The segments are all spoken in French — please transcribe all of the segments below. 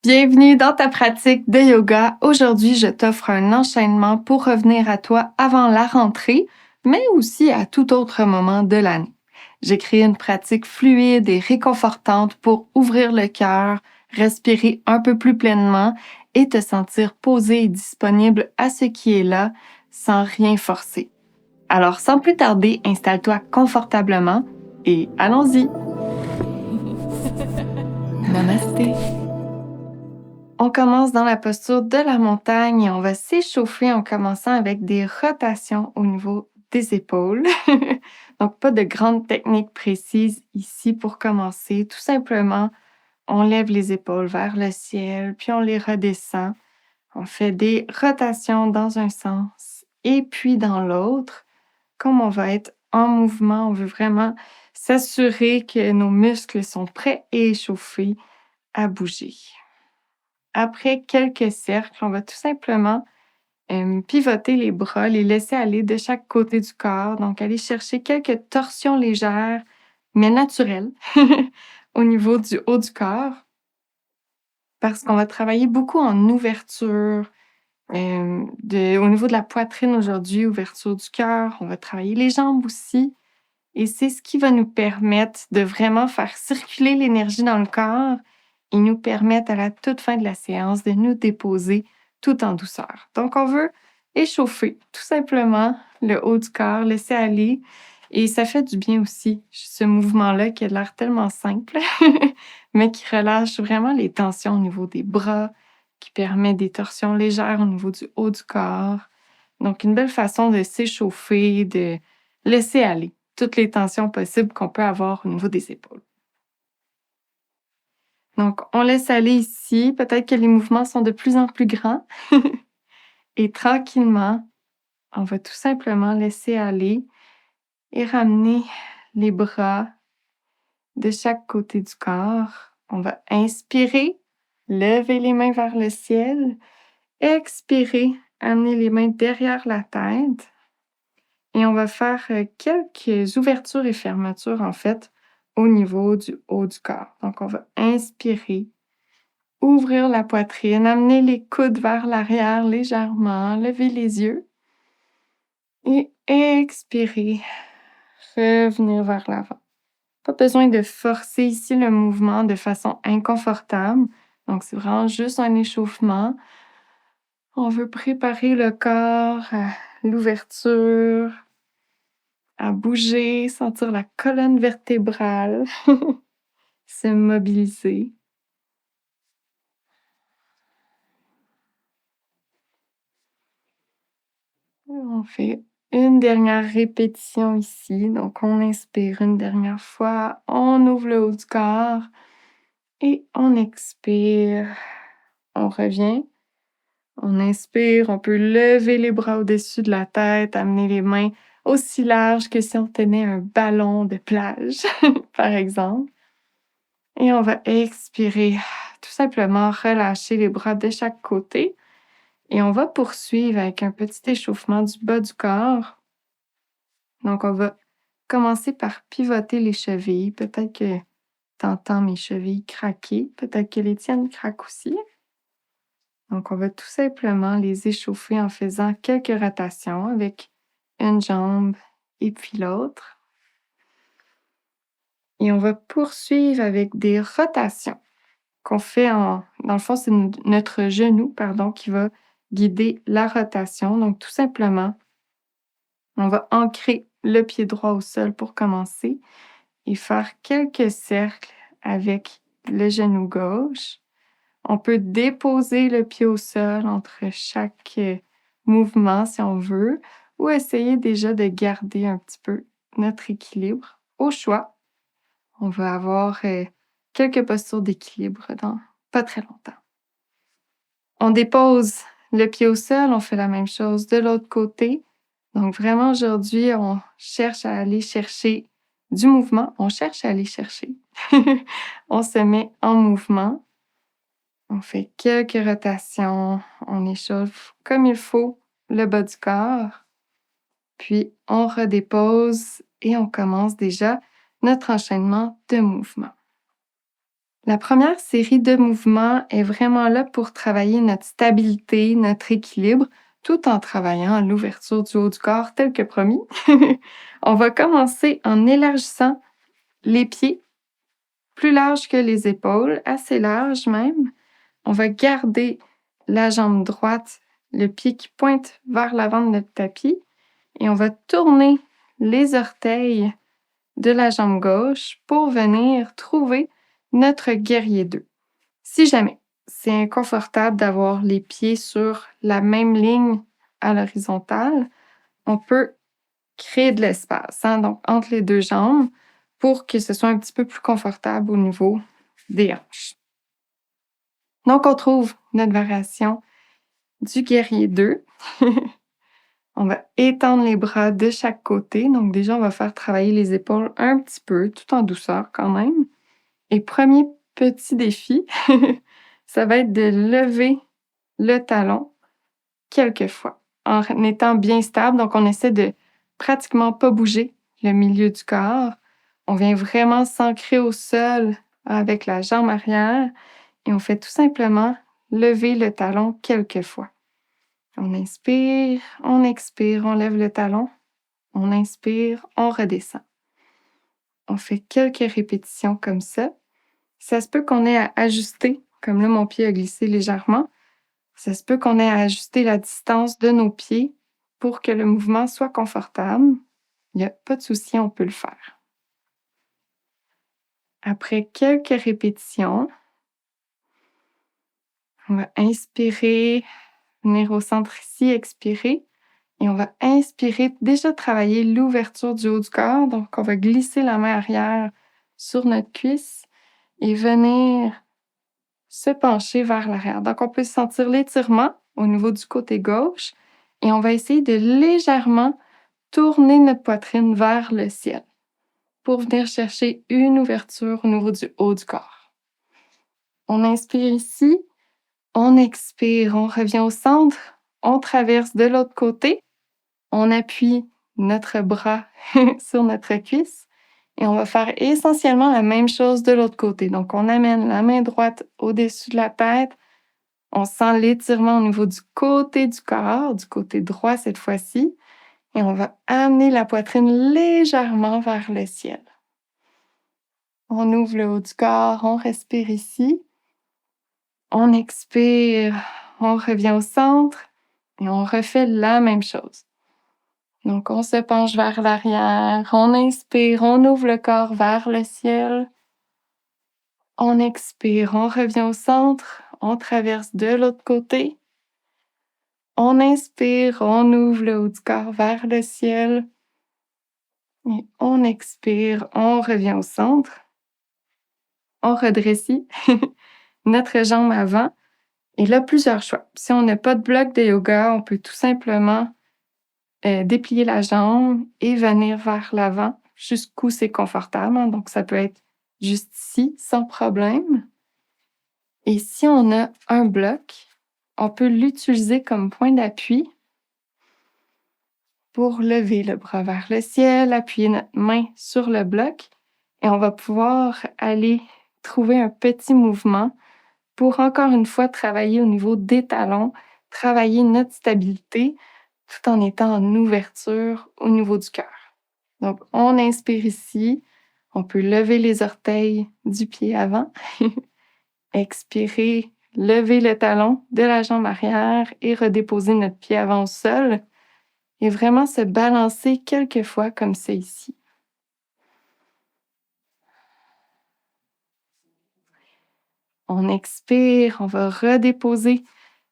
Bienvenue dans ta pratique de yoga. Aujourd'hui, je t'offre un enchaînement pour revenir à toi avant la rentrée, mais aussi à tout autre moment de l'année. J'ai créé une pratique fluide et réconfortante pour ouvrir le cœur, respirer un peu plus pleinement et te sentir posé et disponible à ce qui est là sans rien forcer. Alors, sans plus tarder, installe-toi confortablement et allons-y! Namasté! On commence dans la posture de la montagne et on va s'échauffer en commençant avec des rotations au niveau des épaules. Donc, pas de grandes techniques précises ici pour commencer. Tout simplement, on lève les épaules vers le ciel, puis on les redescend. On fait des rotations dans un sens et puis dans l'autre. Comme on va être en mouvement, on veut vraiment s'assurer que nos muscles sont prêts et échauffés à bouger. Après quelques cercles, on va tout simplement pivoter les bras, les laisser aller de chaque côté du corps. Donc, aller chercher quelques torsions légères, mais naturelles, au niveau du haut du corps, parce qu'on va travailler beaucoup en ouverture, au niveau de la poitrine aujourd'hui, ouverture du cœur. On va travailler les jambes aussi. Et c'est ce qui va nous permettre de vraiment faire circuler l'énergie dans le corps et nous permettre à la toute fin de la séance de nous déposer tout en douceur. Donc, on veut échauffer tout simplement le haut du corps, laisser aller. Et ça fait du bien aussi, ce mouvement-là qui a l'air tellement simple, mais qui relâche vraiment les tensions au niveau des bras, qui permet des torsions légères au niveau du haut du corps. Donc, une belle façon de s'échauffer, de laisser aller toutes les tensions possibles qu'on peut avoir au niveau des épaules. Donc, on laisse aller ici. Peut-être que les mouvements sont de plus en plus grands. Et tranquillement, on va tout simplement laisser aller et ramener les bras de chaque côté du corps. On va inspirer, lever les mains vers le ciel. Expirer, amener les mains derrière la tête. Et on va faire quelques ouvertures et fermetures, en fait, au niveau du haut du corps. Donc, on va inspirer, ouvrir la poitrine, amener les coudes vers l'arrière légèrement, lever les yeux. Et expirer, revenir vers l'avant. Pas besoin de forcer ici le mouvement de façon inconfortable. Donc, c'est vraiment juste un échauffement. On veut préparer le corps à l'ouverture, à bouger, sentir la colonne vertébrale se mobiliser. On fait une dernière répétition ici. Donc, on inspire une dernière fois, on ouvre le haut du corps et on expire. On revient. On inspire, on peut lever les bras au-dessus de la tête, amener les mains aussi larges que si on tenait un ballon de plage, par exemple. Et on va expirer, tout simplement relâcher les bras de chaque côté. Et on va poursuivre avec un petit échauffement du bas du corps. Donc, on va commencer par pivoter les chevilles. Peut-être que tu entends mes chevilles craquer. Peut-être que les tiennes craquent aussi. Donc, on va tout simplement les échauffer en faisant quelques rotations avec une jambe et puis l'autre. Et on va poursuivre avec des rotations qu'on fait dans le fond, c'est notre genou, qui va guider la rotation. Donc, tout simplement, on va ancrer le pied droit au sol pour commencer et faire quelques cercles avec le genou gauche. On peut déposer le pied au sol entre chaque mouvement si on veut, ou essayer déjà de garder un petit peu notre équilibre. Au choix, on va avoir quelques postures d'équilibre dans pas très longtemps. On dépose le pied au sol, on fait la même chose de l'autre côté. Donc vraiment aujourd'hui, on cherche à aller chercher du mouvement. On cherche à aller chercher. On se met en mouvement. On fait quelques rotations. On échauffe comme il faut le bas du corps. Puis on redépose et on commence déjà notre enchaînement de mouvements. La première série de mouvements est vraiment là pour travailler notre stabilité, notre équilibre, tout en travaillant l'ouverture du haut du corps tel que promis. On va commencer en élargissant les pieds plus larges que les épaules, assez larges même. On va garder la jambe droite, le pied qui pointe vers l'avant de notre tapis et on va tourner les orteils de la jambe gauche pour venir trouver notre guerrier 2. Si jamais c'est inconfortable d'avoir les pieds sur la même ligne à l'horizontale, on peut créer de l'espace, donc entre les deux jambes pour que ce soit un petit peu plus confortable au niveau des hanches. Donc, on trouve notre variation du guerrier 2. On va étendre les bras de chaque côté. Donc, déjà, on va faire travailler les épaules un petit peu, tout en douceur quand même. Et premier petit défi, ça va être de lever le talon quelques fois en étant bien stable. Donc, on essaie de pratiquement pas bouger le milieu du corps. On vient vraiment s'ancrer au sol avec la jambe arrière et on fait tout simplement lever le talon quelques fois. On inspire, on expire, on lève le talon. On inspire, on redescend. On fait quelques répétitions comme ça. Ça se peut qu'on ait à ajuster, comme là, mon pied a glissé légèrement. Ça se peut qu'on ait à ajuster la distance de nos pieds pour que le mouvement soit confortable. Il n'y a pas de souci, on peut le faire. Après quelques répétitions, on va inspirer, venir au centre ici, expirer. Et on va inspirer, déjà travailler l'ouverture du haut du corps. Donc, on va glisser la main arrière sur notre cuisse et venir se pencher vers l'arrière. Donc, on peut sentir l'étirement au niveau du côté gauche et on va essayer de légèrement tourner notre poitrine vers le ciel pour venir chercher une ouverture au niveau du haut du corps. On inspire ici, on expire, on revient au centre, on traverse de l'autre côté, on appuie notre bras sur notre cuisse et on va faire essentiellement la même chose de l'autre côté. Donc, on amène la main droite au-dessus de la tête. On sent l'étirement au niveau du côté du corps, du côté droit cette fois-ci. Et on va amener la poitrine légèrement vers le ciel. On ouvre le haut du corps, on respire ici. On expire, on revient au centre et on refait la même chose. Donc, on se penche vers l'arrière, on inspire, on ouvre le corps vers le ciel. On expire, on revient au centre, on traverse de l'autre côté. On inspire, on ouvre le haut du corps vers le ciel. Et on expire, on revient au centre. On redresse notre jambe avant. Et là, plusieurs choix. Si on n'a pas de bloc de yoga, on peut tout simplement déplier la jambe et venir vers l'avant jusqu'où c'est confortable. Donc, ça peut être juste ici, sans problème. Et si on a un bloc, on peut l'utiliser comme point d'appui pour lever le bras vers le ciel, appuyer notre main sur le bloc et on va pouvoir aller trouver un petit mouvement pour encore une fois travailler au niveau des talons, travailler notre stabilité tout en étant en ouverture au niveau du cœur. Donc, on inspire ici, on peut lever les orteils du pied avant, expirer, lever le talon de la jambe arrière et redéposer notre pied avant au sol et vraiment se balancer quelques fois comme ça ici. On expire, on va redéposer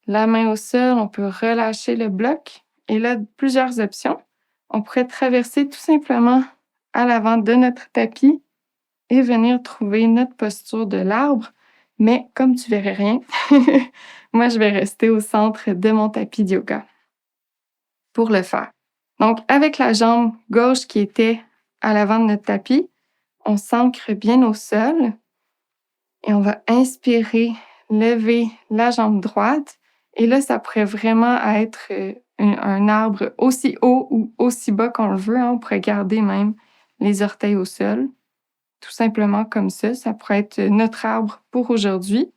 la main au sol, on peut relâcher le bloc. Et là, plusieurs options. On pourrait traverser tout simplement à l'avant de notre tapis et venir trouver notre posture de l'arbre. Mais comme tu verrais rien, moi, je vais rester au centre de mon tapis de yoga pour le faire. Donc, avec la jambe gauche qui était à l'avant de notre tapis, on s'ancre bien au sol et on va inspirer, lever la jambe droite. Et là, ça pourrait vraiment être un arbre aussi haut ou aussi bas qu'on le veut. On pourrait garder même les orteils au sol. tout simplement comme ça pourrait être notre arbre pour aujourd'hui.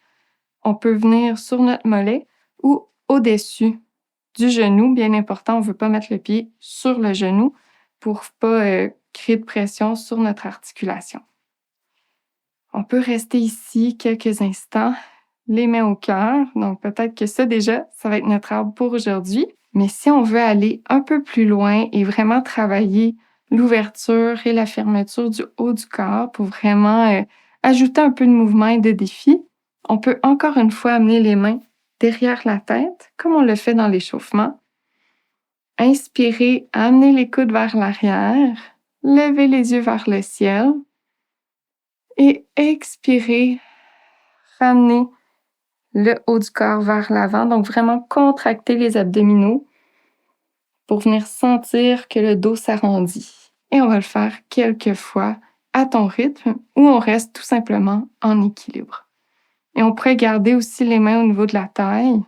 On peut venir sur notre mollet ou au-dessus du genou. Bien important, on ne veut pas mettre le pied sur le genou pour ne pas créer de pression sur notre articulation. On peut rester ici quelques instants, les mains au cœur. Donc, peut-être que ça, déjà, ça va être notre arbre pour aujourd'hui. Mais si on veut aller un peu plus loin et vraiment travailler l'ouverture et la fermeture du haut du corps pour vraiment ajouter un peu de mouvement et de défi, on peut encore une fois amener les mains derrière la tête, comme on le fait dans l'échauffement. Inspirez, amenez les coudes vers l'arrière, levez les yeux vers le ciel et expirez, ramenez le haut du corps vers l'avant. Donc, vraiment contracter les abdominaux pour venir sentir que le dos s'arrondit. Et on va le faire quelques fois à ton rythme où on reste tout simplement en équilibre. Et on pourrait garder aussi les mains au niveau de la taille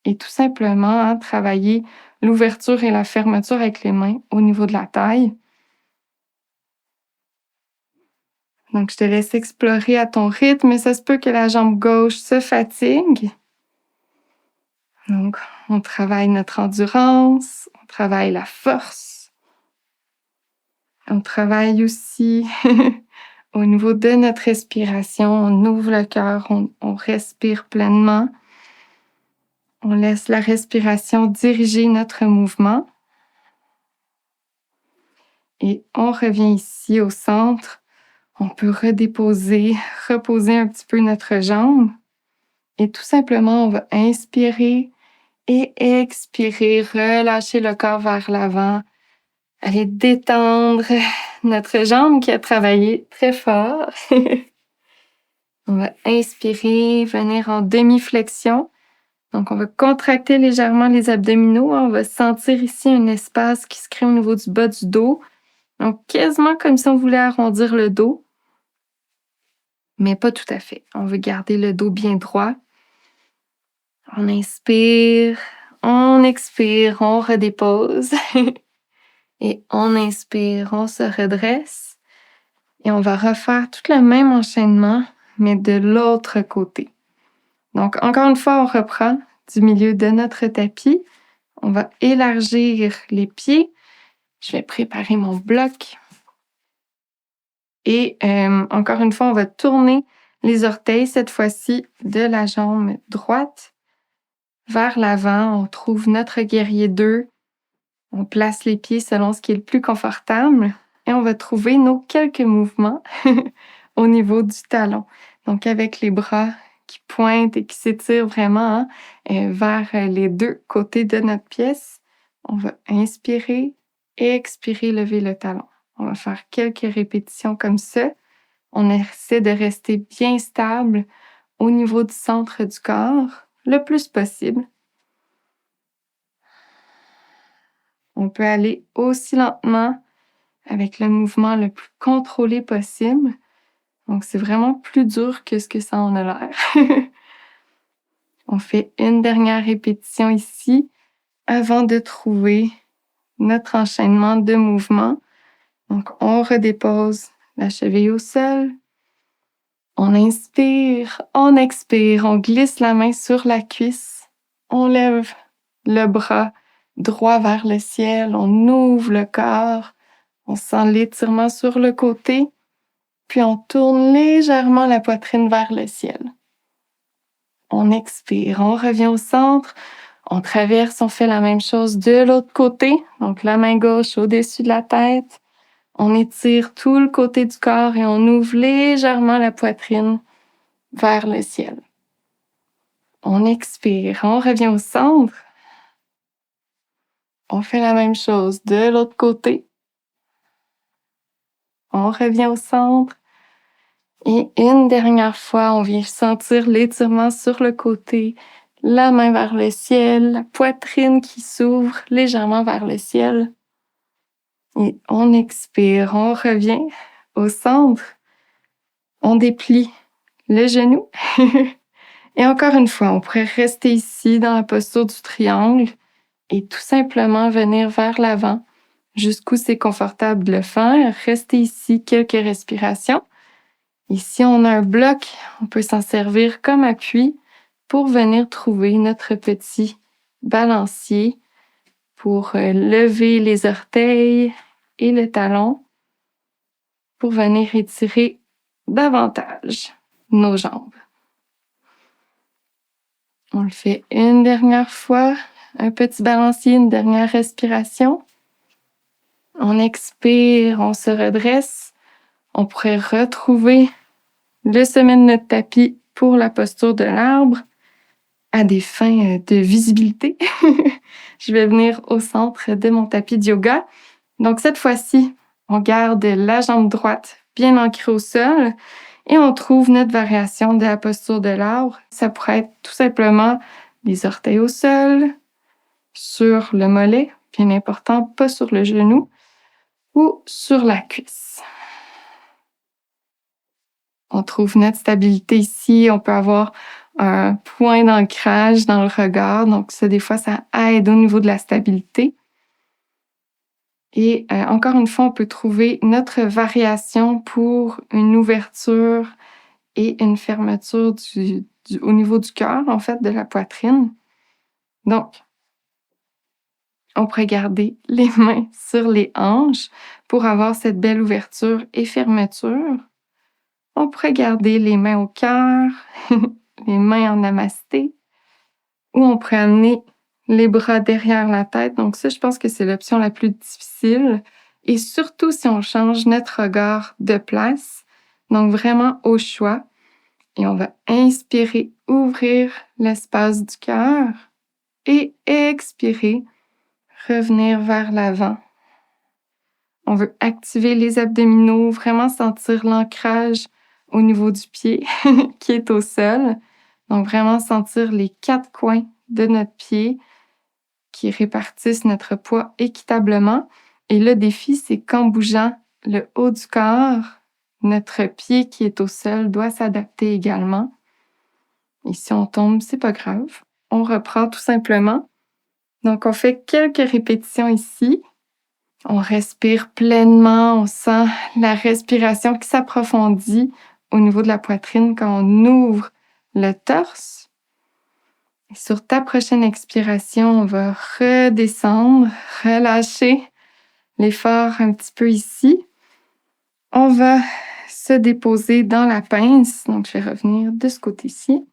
et tout simplement travailler l'ouverture et la fermeture avec les mains au niveau de la taille. Donc, je te laisse explorer à ton rythme. Ça se peut que la jambe gauche se fatigue. Donc, on travaille notre endurance, on travaille la force. On travaille aussi au niveau de notre respiration. On ouvre le cœur, on respire pleinement. On laisse la respiration diriger notre mouvement. Et on revient ici au centre. On peut reposer un petit peu notre jambe. Et tout simplement, on va inspirer et expirer, relâcher le corps vers l'avant. Aller détendre notre jambe qui a travaillé très fort. On va inspirer, venir en demi-flexion. Donc, on va contracter légèrement les abdominaux. On va sentir ici un espace qui se crée au niveau du bas du dos. Donc, quasiment comme si on voulait arrondir le dos, mais pas tout à fait. On veut garder le dos bien droit. On inspire, on expire, on redépose. Et on inspire, on se redresse. Et on va refaire tout le même enchaînement, mais de l'autre côté. Donc, encore une fois, on reprend du milieu de notre tapis. On va élargir les pieds. Je vais préparer mon bloc. Et encore une fois, on va tourner les orteils, cette fois-ci, de la jambe droite vers l'avant. On trouve notre guerrier 2. On place les pieds selon ce qui est le plus confortable. Et on va trouver nos quelques mouvements au niveau du talon. Donc, avec les bras qui pointent et qui s'étirent vraiment vers les deux côtés de notre pièce, on va inspirer et expirer, lever le talon. On va faire quelques répétitions comme ça. On essaie de rester bien stable au niveau du centre du corps le plus possible. On peut aller aussi lentement avec le mouvement le plus contrôlé possible. Donc, c'est vraiment plus dur que ce que ça en a l'air. On fait une dernière répétition ici avant de trouver notre enchaînement de mouvements. Donc, on redépose la cheville au sol. On inspire, on expire, on glisse la main sur la cuisse. On lève le bras droit vers le ciel. On ouvre le corps. On sent l'étirement sur le côté. Puis on tourne légèrement la poitrine vers le ciel. On expire, on revient au centre. On traverse, on fait la même chose de l'autre côté. Donc la main gauche au-dessus de la tête. On étire tout le côté du corps et on ouvre légèrement la poitrine vers le ciel. On expire, on revient au centre. On fait la même chose de l'autre côté. On revient au centre. Et une dernière fois, on vient sentir l'étirement sur le côté, la main vers le ciel, la poitrine qui s'ouvre légèrement vers le ciel. Et on expire, on revient au centre. On déplie le genou. Et encore une fois, on pourrait rester ici dans la posture du triangle et tout simplement venir vers l'avant jusqu'où c'est confortable de le faire. Rester ici quelques respirations. Et si on a un bloc, on peut s'en servir comme appui pour venir trouver notre petit balancier pour lever les orteils et le talon pour venir étirer davantage nos jambes. On le fait une dernière fois, un petit balancier, une dernière respiration. On expire, on se redresse. On pourrait retrouver le sommet de notre tapis pour la posture de l'arbre à des fins de visibilité. Je vais venir au centre de mon tapis de yoga. Donc, cette fois-ci, on garde la jambe droite bien ancrée au sol et on trouve notre variation de la posture de l'arbre. Ça pourrait être tout simplement les orteils au sol, sur le mollet, bien important, pas sur le genou, ou sur la cuisse. On trouve notre stabilité ici. On peut avoir un point d'ancrage dans le regard. Donc, ça, des fois, ça aide au niveau de la stabilité. Et encore une fois, on peut trouver notre variation pour une ouverture et une fermeture au niveau du cœur, en fait, de la poitrine. Donc, on pourrait garder les mains sur les hanches pour avoir cette belle ouverture et fermeture. On pourrait garder les mains au cœur, les mains en namasté, ou on pourrait amener les bras derrière la tête. Donc ça, je pense que c'est l'option la plus difficile. Et surtout si on change notre regard de place. Donc vraiment au choix. Et on va inspirer, ouvrir l'espace du cœur. Et expirer, revenir vers l'avant. On veut activer les abdominaux, vraiment sentir l'ancrage au niveau du pied qui est au sol. Donc, vraiment sentir les 4 coins de notre pied qui répartissent notre poids équitablement. Et le défi, c'est qu'en bougeant le haut du corps, notre pied qui est au sol doit s'adapter également. Et si on tombe, c'est pas grave. On reprend tout simplement. Donc, on fait quelques répétitions ici. On respire pleinement, on sent la respiration qui s'approfondit au niveau de la poitrine quand on ouvre le torse. Et sur ta prochaine expiration, on va redescendre, relâcher l'effort un petit peu ici. On va se déposer dans la pince. Donc, je vais revenir de ce côté-ci.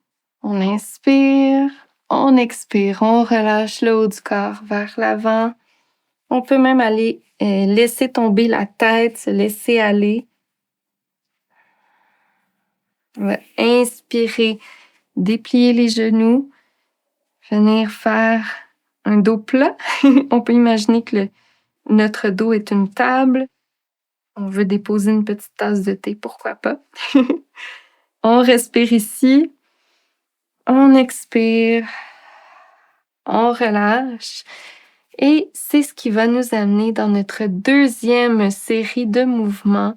On inspire, on expire, on relâche le haut du corps vers l'avant. On peut même aller laisser tomber la tête, se laisser aller. On va inspirer, déplier les genoux, venir faire un dos plat. On peut imaginer que notre dos est une table. On veut déposer une petite tasse de thé, pourquoi pas. On respire ici. On expire. On relâche. Et c'est ce qui va nous amener dans notre deuxième série de mouvements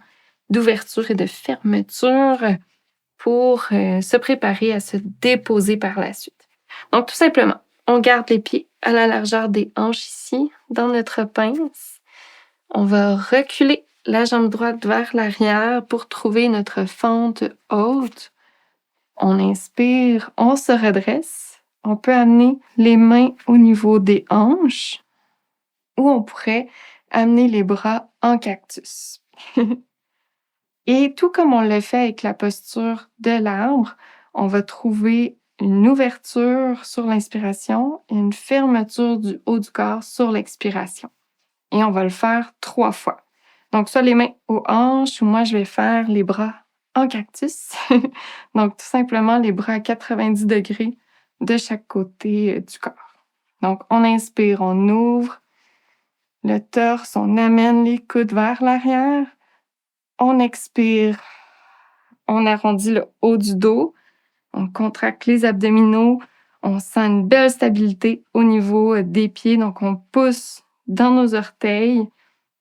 d'ouverture et de fermeture pour se préparer à se déposer par la suite. Donc, tout simplement, on garde les pieds à la largeur des hanches ici, dans notre pince. On va reculer la jambe droite vers l'arrière pour trouver notre fente haute. On inspire, on se redresse. On peut amener les mains au niveau des hanches ou on pourrait amener les bras en cactus. Et tout comme on le fait avec la posture de l'arbre, on va trouver une ouverture sur l'inspiration et une fermeture du haut du corps sur l'expiration. Et on va le faire 3 fois. Donc, soit les mains aux hanches ou moi, je vais faire les bras en cactus. Donc, tout simplement, les bras à 90 degrés de chaque côté du corps. Donc, on inspire, on ouvre le torse, on amène les coudes vers l'arrière. On expire, on arrondit le haut du dos, on contracte les abdominaux, on sent une belle stabilité au niveau des pieds, donc on pousse dans nos orteils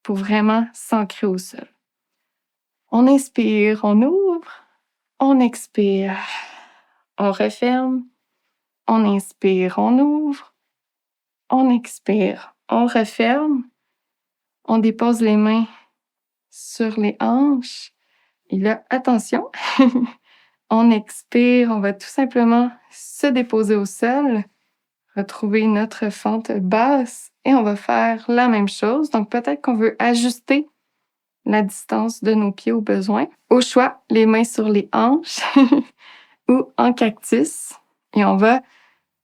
pour vraiment s'ancrer au sol. On inspire, on ouvre, on expire, on referme, on inspire, on ouvre, on expire, on referme, on dépose les mains sur les hanches Et là, attention, on expire, on va tout simplement se déposer au sol, retrouver notre fente basse et on va faire la même chose. Donc, peut-être qu'on veut ajuster la distance de nos pieds au besoin. Au choix, les mains sur les hanches ou en cactus. Et on va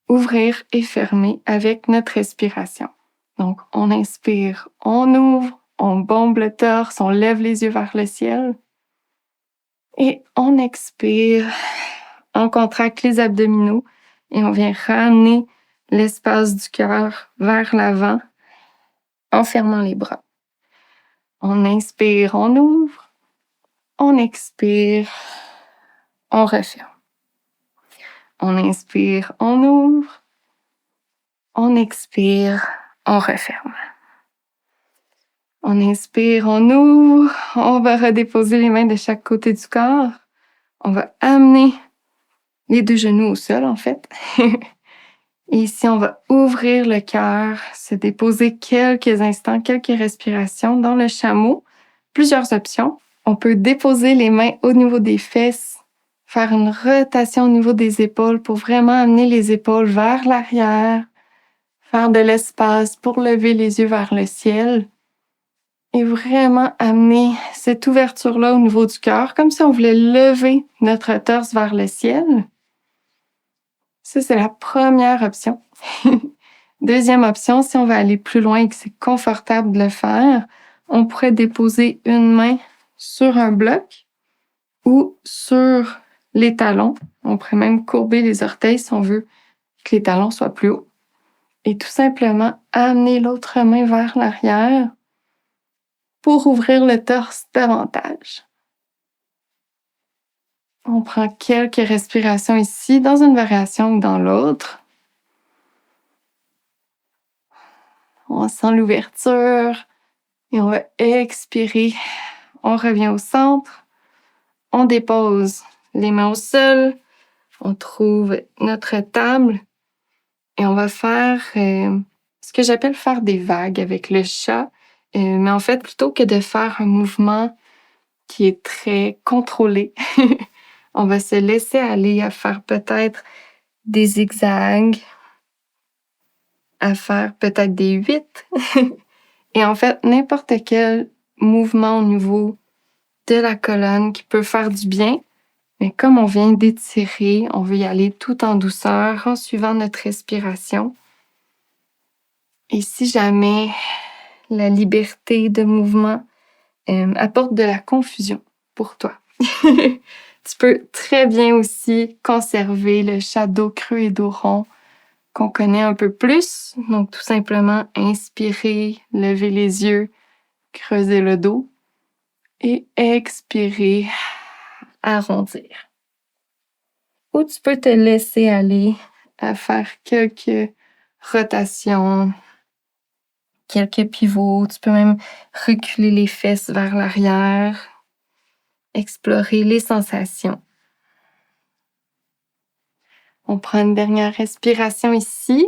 ouvrir et fermer avec notre respiration. Donc, on inspire, on ouvre, on bombe le torse, on lève les yeux vers le ciel. Et on expire, on contracte les abdominaux et on vient ramener l'espace du cœur vers l'avant en fermant les bras. On inspire, on ouvre, on expire, on referme. On inspire, on ouvre, on expire, on referme. On inspire, on ouvre, on va redéposer les mains de chaque côté du corps. On va amener les deux genoux au sol, en fait. Et ici, on va ouvrir le cœur, se déposer quelques instants, quelques respirations dans le chameau. Plusieurs options. On peut déposer les mains au niveau des fesses, faire une rotation au niveau des épaules pour vraiment amener les épaules vers l'arrière, faire de l'espace pour lever les yeux vers le ciel et vraiment amener cette ouverture-là au niveau du cœur, comme si on voulait lever notre torse vers le ciel. Ça, c'est la première option. Deuxième option, si on veut aller plus loin et que c'est confortable de le faire, on pourrait déposer une main sur un bloc ou sur les talons. On pourrait même courber les orteils si on veut que les talons soient plus hauts. Et tout simplement amener l'autre main vers l'arrière pour ouvrir le torse davantage. On prend quelques respirations ici, dans une variation ou dans l'autre. On sent l'ouverture et on va expirer. On revient au centre. On dépose les mains au sol. On trouve notre table et on va faire ce que j'appelle faire des vagues avec le chat. Mais en fait, plutôt que de faire un mouvement qui est très contrôlé, on va se laisser aller à faire peut-être des zigzags, à faire peut-être des 8. Et en fait, n'importe quel mouvement au niveau de la colonne qui peut faire du bien. Mais comme on vient d'étirer, on veut y aller tout en douceur, en suivant notre respiration. Et si jamais la liberté de mouvement apporte de la confusion pour toi, tu peux très bien aussi conserver le chat dos creux et dos rond qu'on connaît un peu plus. Donc, tout simplement, inspirer, lever les yeux, creuser le dos et expirer, arrondir. Ou tu peux te laisser aller à faire quelques rotations, quelques pivots. Tu peux même reculer les fesses vers l'arrière, explorer les sensations. On prend une dernière respiration ici.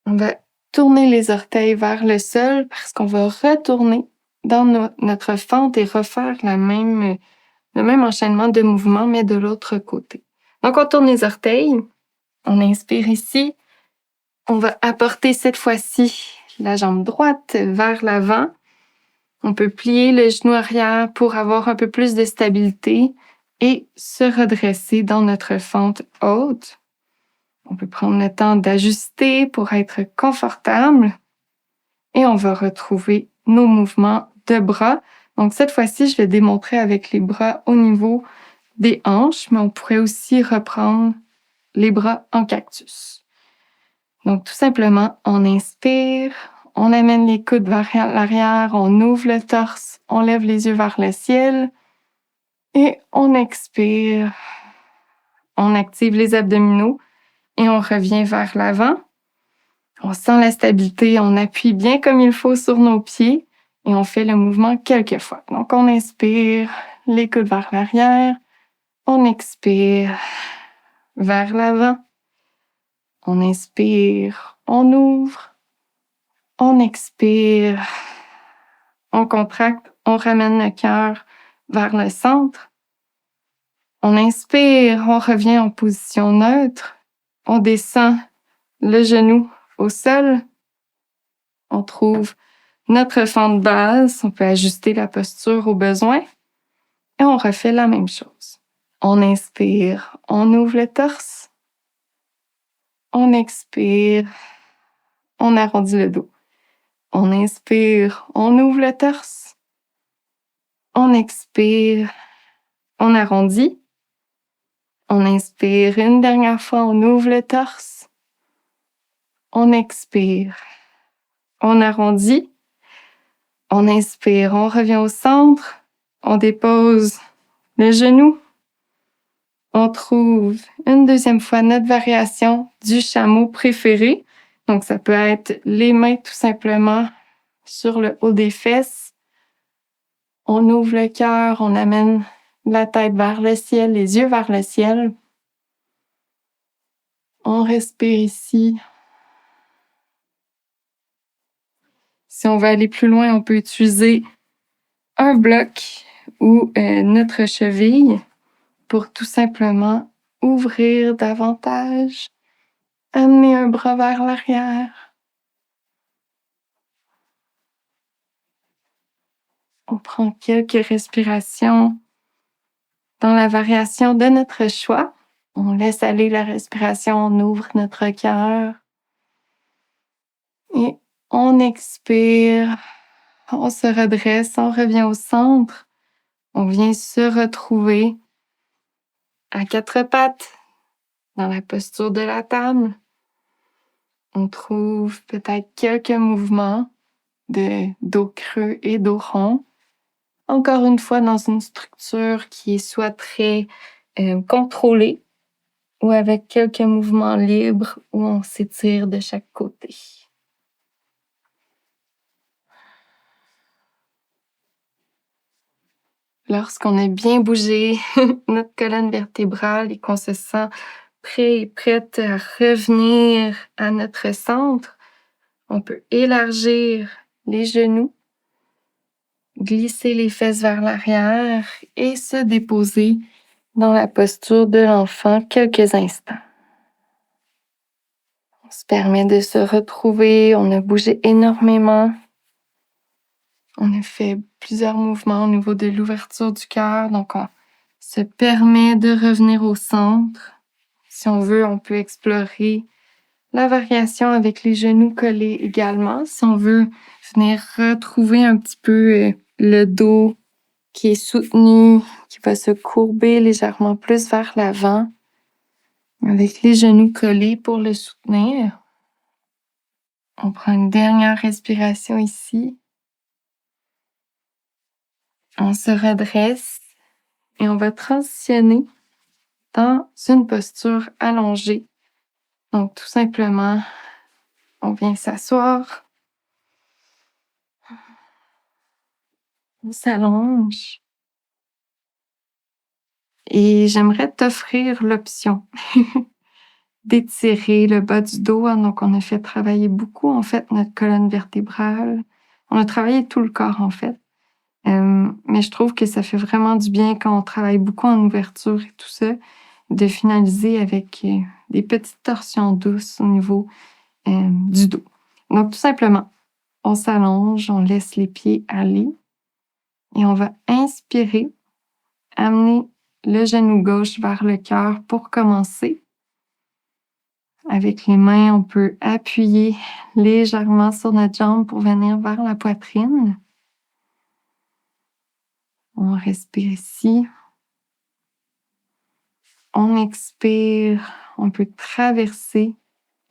On va tourner les orteils vers le sol parce qu'on va retourner dans notre fente et refaire le même enchaînement de mouvements, mais de l'autre côté. Donc, on tourne les orteils. On inspire ici. On va apporter cette fois-ci la jambe droite vers l'avant. On peut plier le genou arrière pour avoir un peu plus de stabilité et se redresser dans notre fente haute. On peut prendre le temps d'ajuster pour être confortable et on va retrouver nos mouvements de bras. Donc, cette fois-ci, je vais démontrer avec les bras au niveau des hanches, mais on pourrait aussi reprendre les bras en cactus. Donc, tout simplement, on inspire, on amène les coudes vers l'arrière, on ouvre le torse, on lève les yeux vers le ciel et on expire. On active les abdominaux et on revient vers l'avant. On sent la stabilité, on appuie bien comme il faut sur nos pieds et on fait le mouvement quelques fois. Donc, on inspire, les coudes vers l'arrière, on expire vers l'avant, on inspire, on ouvre, on expire, on contracte, on ramène le cœur vers le centre. On inspire, on revient en position neutre. On descend le genou au sol. On trouve notre fente basse. On peut ajuster la posture au besoin. Et on refait la même chose. On inspire, on ouvre le torse. On expire, on arrondit le dos. On inspire, on ouvre le torse. On expire, on arrondit. On inspire une dernière fois, on ouvre le torse. On expire, on arrondit. On inspire, on revient au centre. On dépose le genou. On trouve une deuxième fois notre variation du chameau préféré. Donc, ça peut être les mains tout simplement sur le haut des fesses. On ouvre le cœur, on amène la tête vers le ciel, les yeux vers le ciel. On respire ici. Si on veut aller plus loin, on peut utiliser un bloc ou notre cheville pour tout simplement ouvrir davantage, amener un bras vers l'arrière. On prend quelques respirations dans la variation de notre choix. On laisse aller la respiration, on ouvre notre cœur. Et on expire, on se redresse, on revient au centre. On vient se retrouver à quatre pattes dans la posture de la table. On trouve peut-être quelques mouvements de dos creux et dos rond. Encore une fois, dans une structure qui est soit très contrôlée ou avec quelques mouvements libres où on s'étire de chaque côté. Lorsqu'on a bien bougé notre colonne vertébrale et qu'on se sent prêt et prête à revenir à notre centre, on peut élargir les genoux, glisser les fesses vers l'arrière et se déposer dans la posture de l'enfant quelques instants. On se permet de se retrouver, on a bougé énormément. On a fait plusieurs mouvements au niveau de l'ouverture du cœur, donc on se permet de revenir au centre. Si on veut, on peut explorer la variation avec les genoux collés également. Si on veut venir retrouver un petit peu le dos qui est soutenu, qui va se courber légèrement plus vers l'avant, avec les genoux collés pour le soutenir. On prend une dernière respiration ici. On se redresse et on va transitionner dans une posture allongée. Donc, tout simplement, on vient s'asseoir. On s'allonge. Et j'aimerais t'offrir l'option d'étirer le bas du dos. Donc, on a fait travailler beaucoup, en fait, notre colonne vertébrale. On a travaillé tout le corps, en fait. Mais je trouve que ça fait vraiment du bien quand on travaille beaucoup en ouverture et tout ça, de finaliser avec des petites torsions douces au niveau du dos. Donc, tout simplement, on s'allonge, on laisse les pieds aller et on va inspirer, amener le genou gauche vers le cœur pour commencer. Avec les mains, on peut appuyer légèrement sur notre jambe pour venir vers la poitrine. On respire ici. On expire. On peut traverser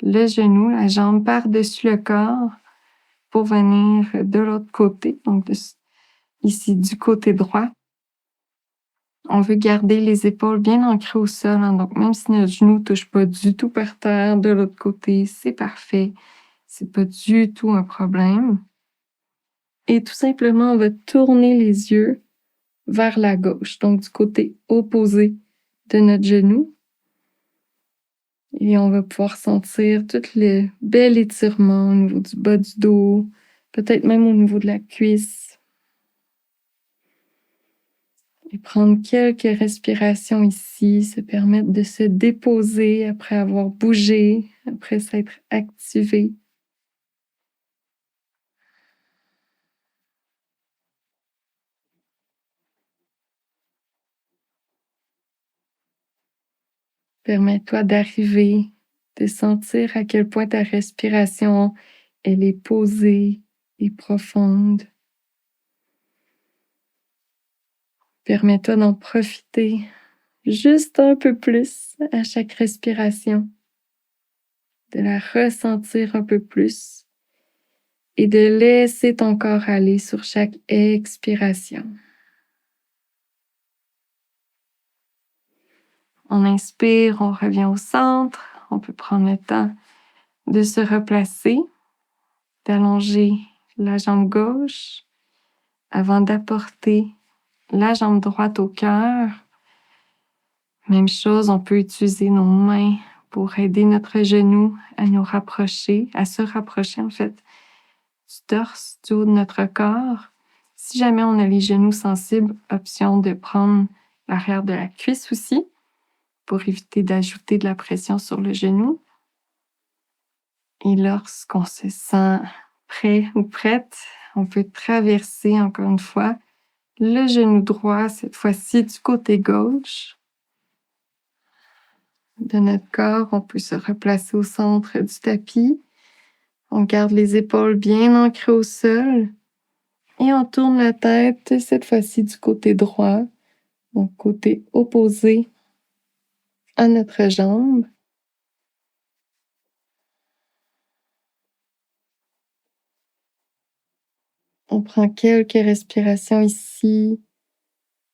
le genou, la jambe par-dessus le corps pour venir de l'autre côté, donc ici du côté droit. On veut garder les épaules bien ancrées au sol, hein, donc même si notre genou ne touche pas du tout par terre de l'autre côté, c'est parfait. C'est pas du tout un problème. Et tout simplement, on va tourner les yeux vers la gauche, donc du côté opposé de notre genou. Et on va pouvoir sentir tout le bel étirement au niveau du bas du dos, peut-être même au niveau de la cuisse. Et prendre quelques respirations ici, se permettre de se déposer après avoir bougé, après s'être activé. Permets-toi d'arriver, de sentir à quel point ta respiration, elle est posée et profonde. Permets-toi d'en profiter juste un peu plus à chaque respiration, de la ressentir un peu plus et de laisser ton corps aller sur chaque expiration. On inspire, on revient au centre, on peut prendre le temps de se replacer, d'allonger la jambe gauche avant d'apporter la jambe droite au cœur. Même chose, on peut utiliser nos mains pour aider notre genou à nous rapprocher, à se rapprocher en fait du torse, du haut de notre corps. Si jamais on a les genoux sensibles, option de prendre l'arrière de la cuisse aussi pour éviter d'ajouter de la pression sur le genou. Et lorsqu'on se sent prêt ou prête, on peut traverser encore une fois le genou droit, cette fois-ci du côté gauche de notre corps. On peut se replacer au centre du tapis. On garde les épaules bien ancrées au sol et on tourne la tête, cette fois-ci du côté droit, donc côté opposé à notre jambe. On prend quelques respirations ici.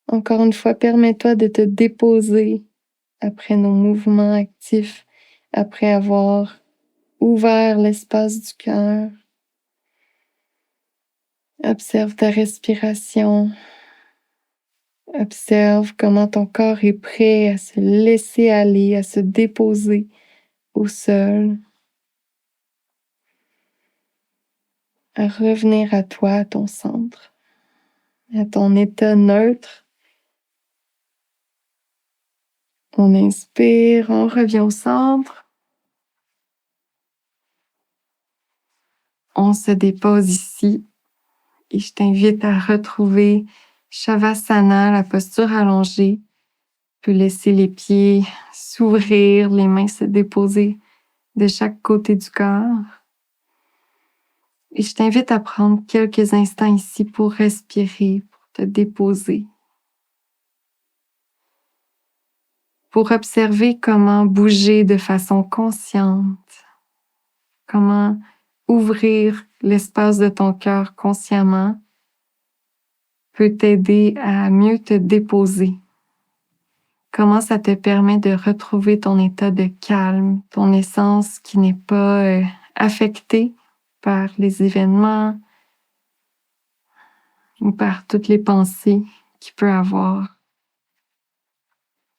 Encore une fois, permets-toi de te déposer après nos mouvements actifs, après avoir ouvert l'espace du cœur. Observe ta respiration. Observe comment ton corps est prêt à se laisser aller, à se déposer au sol, à revenir à toi, à ton centre, à ton état neutre. On inspire, on revient au centre. On se dépose ici et je t'invite à retrouver Shavasana, la posture allongée. Tu peux laisser les pieds s'ouvrir, les mains se déposer de chaque côté du corps. Et je t'invite à prendre quelques instants ici pour respirer, pour te déposer, pour observer comment bouger de façon consciente, comment ouvrir l'espace de ton cœur consciemment peut t'aider à mieux te déposer. Comment ça te permet de retrouver ton état de calme, ton essence qui n'est pas affectée par les événements ou par toutes les pensées qu'il peut avoir,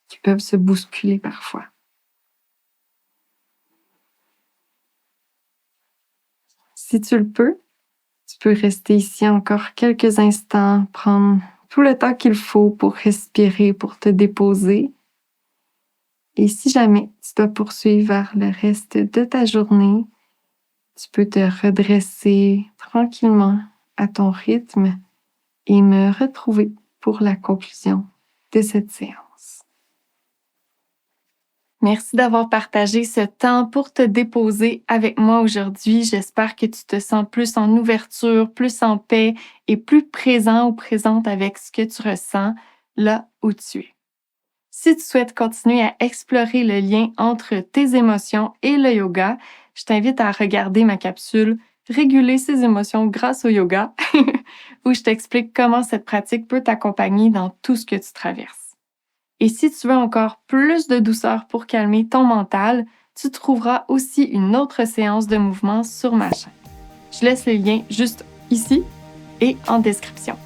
qui peuvent se bousculer parfois. Si tu le peux, tu peux rester ici encore quelques instants, prendre tout le temps qu'il faut pour respirer, pour te déposer. Et si jamais tu dois poursuivre vers le reste de ta journée, tu peux te redresser tranquillement à ton rythme et me retrouver pour la conclusion de cette séance. Merci d'avoir partagé ce temps pour te déposer avec moi aujourd'hui. J'espère que tu te sens plus en ouverture, plus en paix et plus présent ou présente avec ce que tu ressens là où tu es. Si tu souhaites continuer à explorer le lien entre tes émotions et le yoga, je t'invite à regarder ma capsule « Réguler ses émotions grâce au yoga » où je t'explique comment cette pratique peut t'accompagner dans tout ce que tu traverses. Et si tu veux encore plus de douceur pour calmer ton mental, tu trouveras aussi une autre séance de mouvement sur ma chaîne. Je laisse les liens juste ici et en description.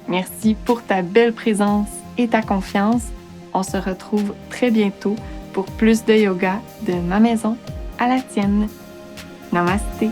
Merci pour ta belle présence et ta confiance. On se retrouve très bientôt pour plus de yoga de ma maison à la tienne. Namasté!